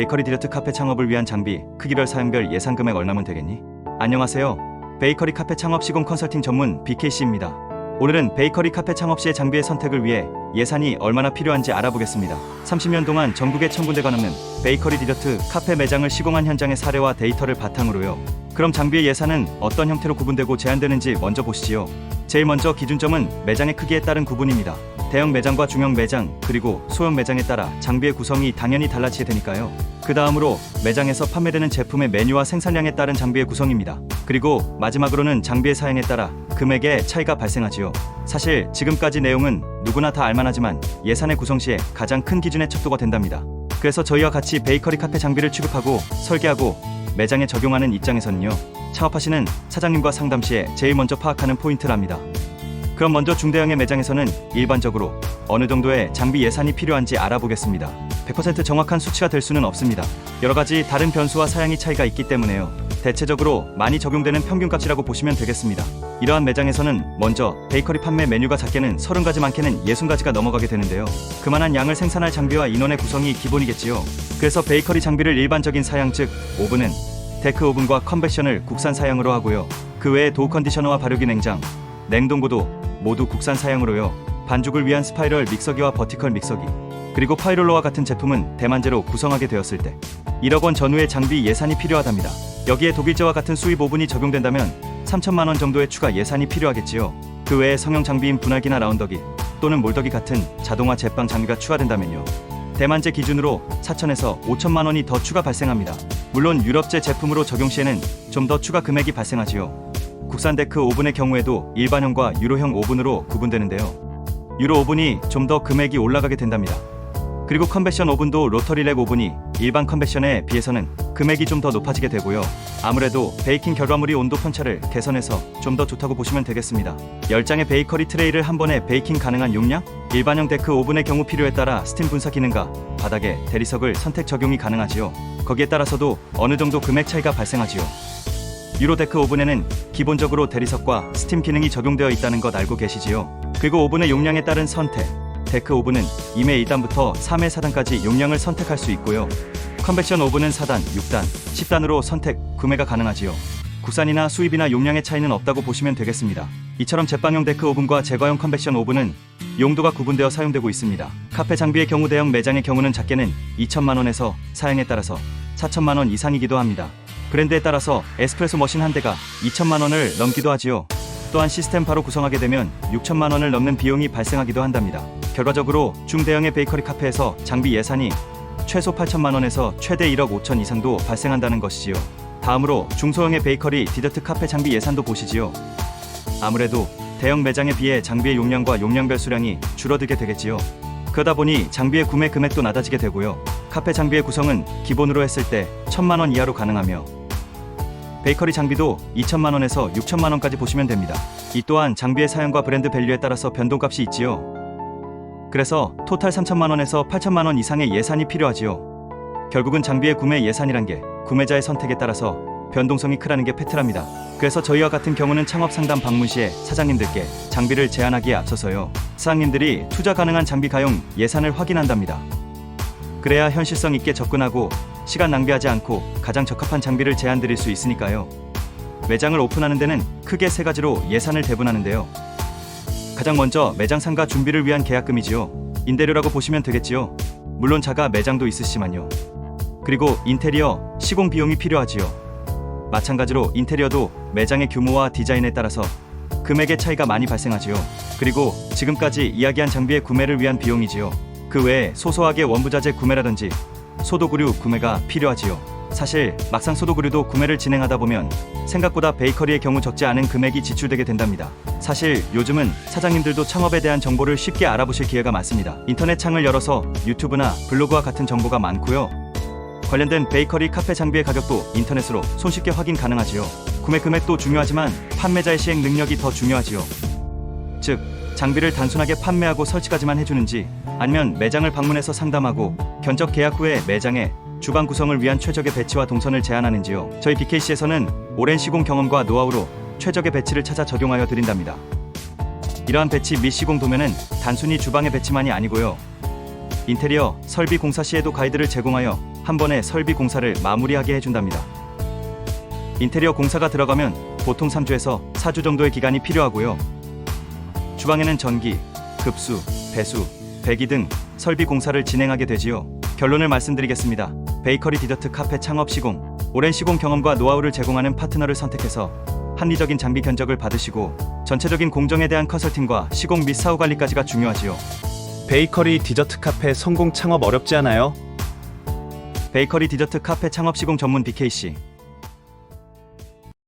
베이커리 디저트 카페 창업을 위한 장비, 크기별 사용별 예산 금액 얼마면 되겠니? 안녕하세요. 베이커리 카페 창업 시공 컨설팅 전문 BKC입니다. 오늘은 베이커리 카페 창업 시의 장비의 선택을 위해 예산이 얼마나 필요한지 알아보겠습니다. 30년 동안 전국에 1000군데가 넘는 베이커리 디저트 카페 매장을 시공한 현장의 사례와 데이터를 바탕으로요. 그럼 장비의 예산은 어떤 형태로 구분되고 제한되는지 먼저 보시지요. 제일 먼저 기준점은 매장의 크기에 따른 구분입니다. 대형 매장과 중형 매장, 그리고 소형 매장에 따라 장비의 구성이 당연히 달라지게 되니까요. 그 다음으로 매장에서 판매되는 제품의 메뉴와 생산량에 따른 장비의 구성입니다. 그리고 마지막으로는 장비의 사양에 따라 금액의 차이가 발생하지요. 사실 지금까지 내용은 누구나 다 알만하지만 예산의 구성 시에 가장 큰 기준의 척도가 된답니다. 그래서 저희와 같이 베이커리 카페 장비를 취급하고 설계하고 매장에 적용하는 입장에서는요, 창업하시는 사장님과 상담 시에 제일 먼저 파악하는 포인트랍니다. 그럼 먼저 중대형의 매장에서는 일반적으로 어느 정도의 장비 예산이 필요한지 알아보겠습니다. 100% 정확한 수치가 될 수는 없습니다. 여러 가지 다른 변수와 사양이 차이가 있기 때문에요. 대체적으로 많이 적용되는 평균값이라고 보시면 되겠습니다. 이러한 매장에서는 먼저 베이커리 판매 메뉴가 작게는 30가지 많게는 60가지가 넘어가게 되는데요. 그만한 양을 생산할 장비와 인원의 구성이 기본이겠지요. 그래서 베이커리 장비를 일반적인 사양, 즉 오븐은 데크 오븐과 컨벡션을 국산 사양으로 하고요. 그 외에 도우 컨디셔너와 발효기 냉장, 냉동고도 모두 국산 사양으로요. 반죽을 위한 스파이럴 믹서기와 버티컬 믹서기, 그리고 파이롤러와 같은 제품은 대만제로 구성하게 되었을 때 1억 원 전후의 장비 예산이 필요하답니다. 여기에 독일제와 같은 수입 오븐이 적용된다면 3천만 원 정도의 추가 예산이 필요하겠지요. 그 외에 성형 장비인 분할기나 라운더기 또는 몰더기 같은 자동화 제빵 장비가 추가된다면요, 대만제 기준으로 4천에서 5천만 원이 더 추가 발생합니다. 물론 유럽제 제품으로 적용 시에는 좀 더 추가 금액이 발생하지요. 국산 데크 오븐의 경우에도 일반형과 유로형 오븐으로 구분되는데요. 유로 오븐이 좀 더 금액이 올라가게 된답니다. 그리고 컨벡션 오븐도 로터리 렉 오븐이 일반 컨벡션에 비해서는 금액이 좀 더 높아지게 되고요. 아무래도 베이킹 결과물이 온도 편차를 개선해서 좀 더 좋다고 보시면 되겠습니다. 10장의 베이커리 트레이를 한 번에 베이킹 가능한 용량? 일반형 데크 오븐의 경우 필요에 따라 스팀 분사 기능과 바닥에 대리석을 선택 적용이 가능하지요. 거기에 따라서도 어느 정도 금액 차이가 발생하지요. 유로 데크 오븐에는 기본적으로 대리석과 스팀 기능이 적용되어 있다는 것 알고 계시지요. 그리고 오븐의 용량에 따른 선택, 데크 오븐은 2매 2단부터 3매 4단까지 용량을 선택할 수 있고요. 컨벡션 오븐은 4단, 6단, 10단으로 선택, 구매가 가능하지요. 국산이나 수입이나 용량의 차이는 없다고 보시면 되겠습니다. 이처럼 제빵용 데크 오븐과 제과용 컨벡션 오븐은 용도가 구분되어 사용되고 있습니다. 카페 장비의 경우 대형 매장의 경우는 작게는 2천만 원에서 사양에 따라서 4천만 원 이상이기도 합니다. 브랜드에 따라서 에스프레소 머신 한 대가 2천만 원을 넘기도 하지요. 또한 시스템 바로 구성하게 되면 6천만 원을 넘는 비용이 발생하기도 한답니다. 결과적으로 중대형의 베이커리 카페에서 장비 예산이 최소 8천만 원에서 최대 1억 5천 이상도 발생한다는 것이지요. 다음으로 중소형의 베이커리 디저트 카페 장비 예산도 보시지요. 아무래도 대형 매장에 비해 장비의 용량과 용량별 수량이 줄어들게 되겠지요. 그러다 보니 장비의 구매 금액도 낮아지게 되고요. 카페 장비의 구성은 기본으로 했을 때 1000만 원 이하로 가능하며 베이커리 장비도 2천만 원에서 6천만 원까지 보시면 됩니다. 이 또한 장비의 사용과 브랜드 밸류에 따라서 변동값이 있지요. 그래서 토탈 3천만 원에서 8천만 원 이상의 예산이 필요하지요. 결국은 장비의 구매 예산이란 게 구매자의 선택에 따라서 변동성이 크다는 게 팩트랍니다. 그래서 저희와 같은 경우는 창업 상담 방문 시에 사장님들께 장비를 제안하기에 앞서서요, 사장님들이 투자 가능한 장비 가용 예산을 확인한답니다. 그래야 현실성 있게 접근하고 시간 낭비하지 않고 가장 적합한 장비를 제안드릴 수 있으니까요. 매장을 오픈하는 데는 크게 3가지로 예산을 배분하는데요. 가장 먼저 매장 상가 준비를 위한 계약금이지요. 임대료라고 보시면 되겠지요. 물론 자가 매장도 있으시지만요. 그리고 인테리어, 시공 비용이 필요하지요. 마찬가지로 인테리어도 매장의 규모와 디자인에 따라서 금액의 차이가 많이 발생하지요. 그리고 지금까지 이야기한 장비의 구매를 위한 비용이지요. 그 외에 소소하게 원부자재 구매라든지 소도구류 구매가 필요하지요. 사실 막상 소도구류도 구매를 진행하다 보면 생각보다 베이커리의 경우 적지 않은 금액이 지출되게 된답니다. 사실 요즘은 사장님들도 창업에 대한 정보를 쉽게 알아보실 기회가 많습니다. 인터넷 창을 열어서 유튜브나 블로그와 같은 정보가 많고요. 관련된 베이커리 카페 장비의 가격도 인터넷으로 손쉽게 확인 가능하지요. 구매 금액도 중요하지만 판매자의 시행 능력이 더 중요하지요. 즉, 장비를 단순하게 판매하고 설치까지만 해주는지, 아니면 매장을 방문해서 상담하고 견적 계약 후에 매장에 주방 구성을 위한 최적의 배치와 동선을 제안하는지요. 저희 BKC에서는 오랜 시공 경험과 노하우로 최적의 배치를 찾아 적용하여 드린답니다. 이러한 배치 및 시공 도면은 단순히 주방의 배치만이 아니고요. 인테리어, 설비 공사 시에도 가이드를 제공하여 한 번에 설비 공사를 마무리하게 해준답니다. 인테리어 공사가 들어가면 보통 3주에서 4주 정도의 기간이 필요하고요. 주방에는 전기, 급수, 배수, 배기 등 설비 공사를 진행하게 되지요. 결론을 말씀드리겠습니다. 베이커리 디저트 카페 창업 시공. 오랜 시공 경험과 노하우를 제공하는 파트너를 선택해서 합리적인 장비 견적을 받으시고 전체적인 공정에 대한 컨설팅과 시공 및 사후 관리까지가 중요하지요. 베이커리 디저트 카페 성공 창업 어렵지 않아요? 베이커리 디저트 카페 창업 시공 전문 BKC